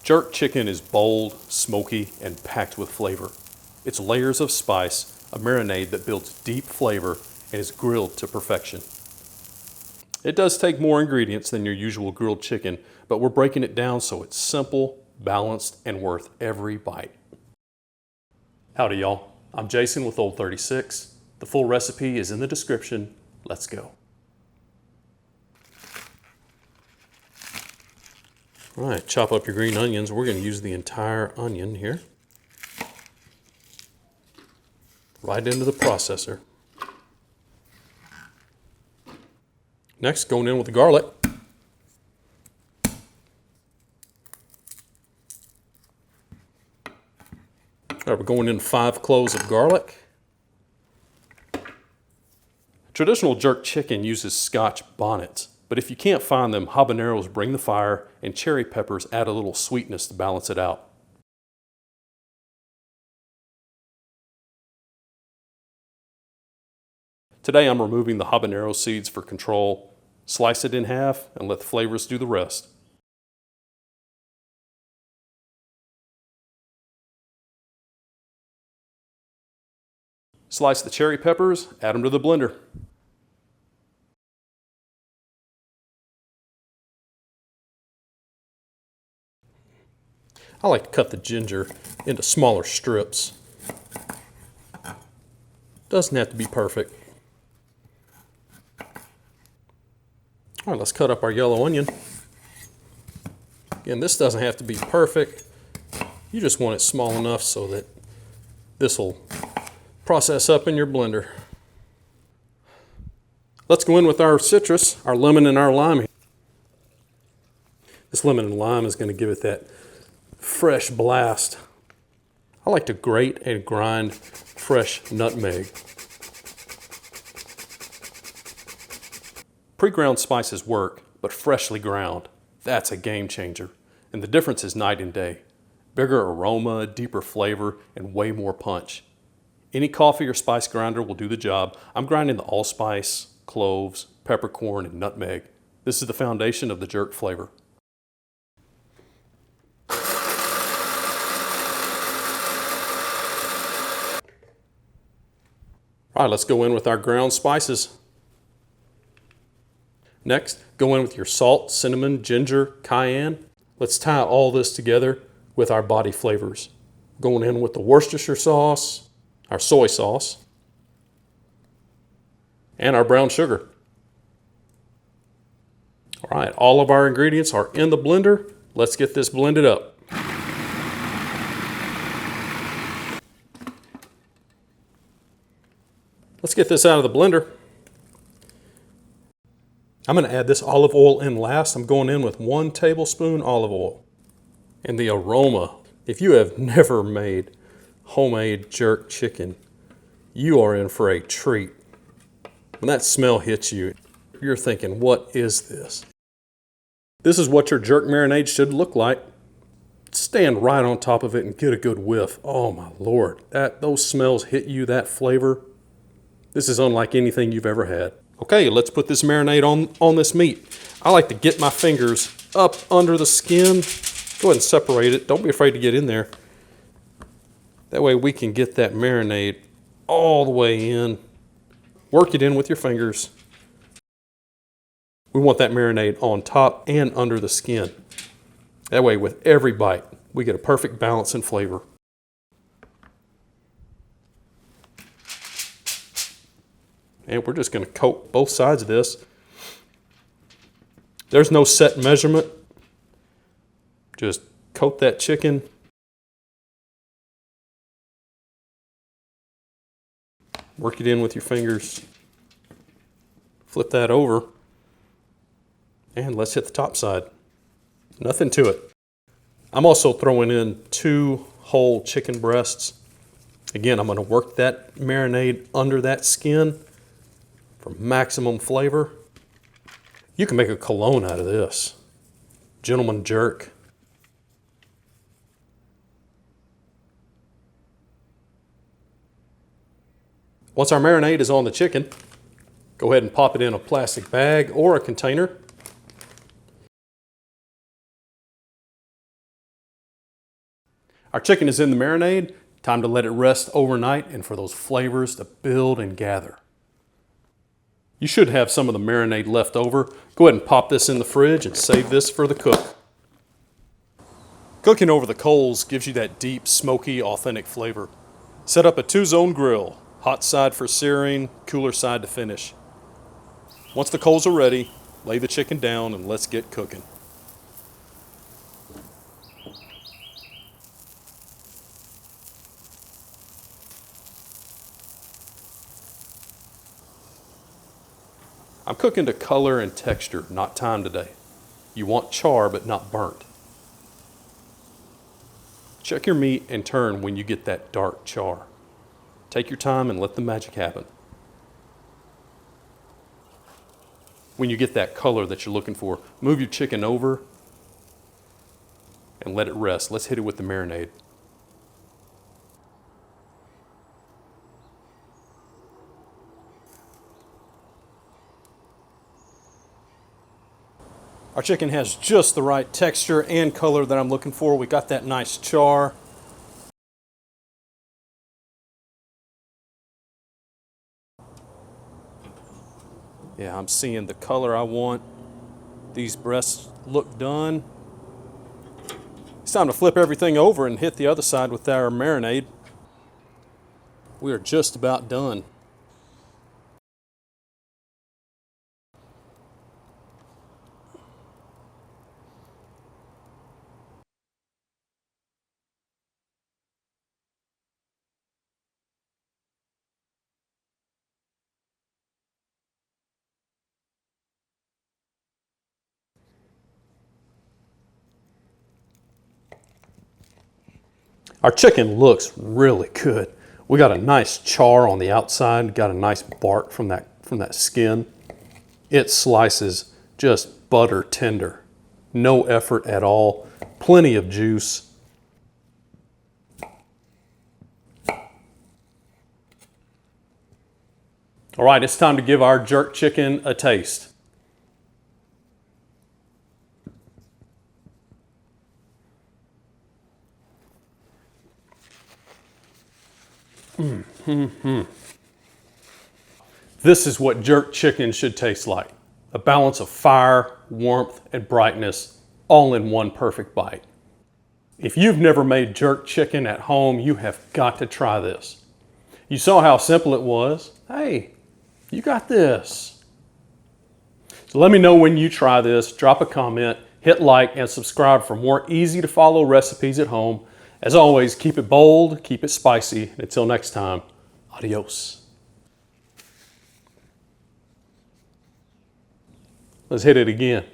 Jerk chicken is bold, smoky, and packed with flavor. It's layers of spice, a marinade that builds deep flavor and is grilled to perfection. It does take more ingredients than your usual grilled chicken, but we're breaking it down so it's simple, balanced, and worth every bite. Howdy y'all, I'm Jason with Old 36. The full recipe is in the description. Let's go. All right, chop up your green onions. We're going to use the entire onion here. Right into the processor. Next, going in with the garlic. All right, we're going in 5 cloves of garlic. Traditional jerk chicken uses Scotch bonnets, but if you can't find them, habaneros bring the fire and cherry peppers add a little sweetness to balance it out. Today I'm removing the habanero seeds for control. Slice it in half and let the flavors do the rest. Slice the cherry peppers, add them to the blender. I like to cut the ginger into smaller strips. Doesn't have to be perfect. All right, let's cut up our yellow onion. Again, this doesn't have to be perfect. You just want it small enough so that this will process up in your blender. Let's go in with our citrus, our lemon and our lime. This lemon and lime is going to give it that fresh blast. I like to grate and grind fresh nutmeg. Pre-ground spices work, but freshly ground, that's a game changer. And the difference is night and day. Bigger aroma, deeper flavor, and way more punch. Any coffee or spice grinder will do the job. I'm grinding the allspice, cloves, peppercorn, and nutmeg. This is the foundation of the jerk flavor. All right, let's go in with our ground spices. Next, go in with your salt, cinnamon, ginger, cayenne. Let's tie all this together with our body flavors. Going in with the Worcestershire sauce, our soy sauce, and our brown sugar. All right, all of our ingredients are in the blender. Let's get this blended up. Let's get this out of the blender. I'm going to add this olive oil in last. I'm going in with 1 tablespoon olive oil. And the aroma, if you have never made homemade jerk chicken, you are in for a treat. When that smell hits you, you're thinking, what is this? This is what your jerk marinade should look like. Stand right on top of it and get a good whiff. Oh my Lord, those smells hit you, that flavor. This is unlike anything you've ever had. Okay, let's put this marinade on this meat. I like to get my fingers up under the skin. Go ahead and separate it. Don't be afraid to get in there. That way we can get that marinade all the way in. Work it in with your fingers. We want that marinade on top and under the skin. That way with every bite, we get a perfect balance and flavor. And we're just going to coat both sides of this. There's no set measurement. Just coat that chicken. Work it in with your fingers. Flip that over. And let's hit the top side. Nothing to it. I'm also throwing in 2 whole chicken breasts. Again, I'm going to work that marinade under that skin for maximum flavor. You can make a cologne out of this. Gentleman jerk. Once our marinade is on the chicken, go ahead and pop it in a plastic bag or a container. Our chicken is in the marinade. Time to let it rest overnight and for those flavors to build and gather. You should have some of the marinade left over. Go ahead and pop this in the fridge and save this for the cook. Cooking over the coals gives you that deep, smoky, authentic flavor. Set up a 2-zone grill, hot side for searing, cooler side to finish. Once the coals are ready, lay the chicken down and let's get cooking. I'm cooking to color and texture, not time today. You want char but not burnt. Check your meat and turn when you get that dark char. Take your time and let the magic happen. When you get that color that you're looking for, move your chicken over and let it rest. Let's hit it with the marinade. Our chicken has just the right texture and color that I'm looking for. We got that nice char. Yeah, I'm seeing the color I want. These breasts look done. It's time to flip everything over and hit the other side with our marinade. We are just about done. Our chicken looks really good. We got a nice char on the outside, got a nice bark from that skin. It slices just butter tender. No effort at all, plenty of juice. All right, it's time to give our jerk chicken a taste. This is what jerk chicken should taste like. A balance of fire, warmth, and brightness, all in one perfect bite. If you've never made jerk chicken at home, you have got to try this. You saw how simple it was. Hey, you got this. So let me know when you try this. Drop a comment, hit like, and subscribe for more easy to follow recipes at home. As always, keep it bold, keep it spicy. Until next time, adios. Let's hit it again.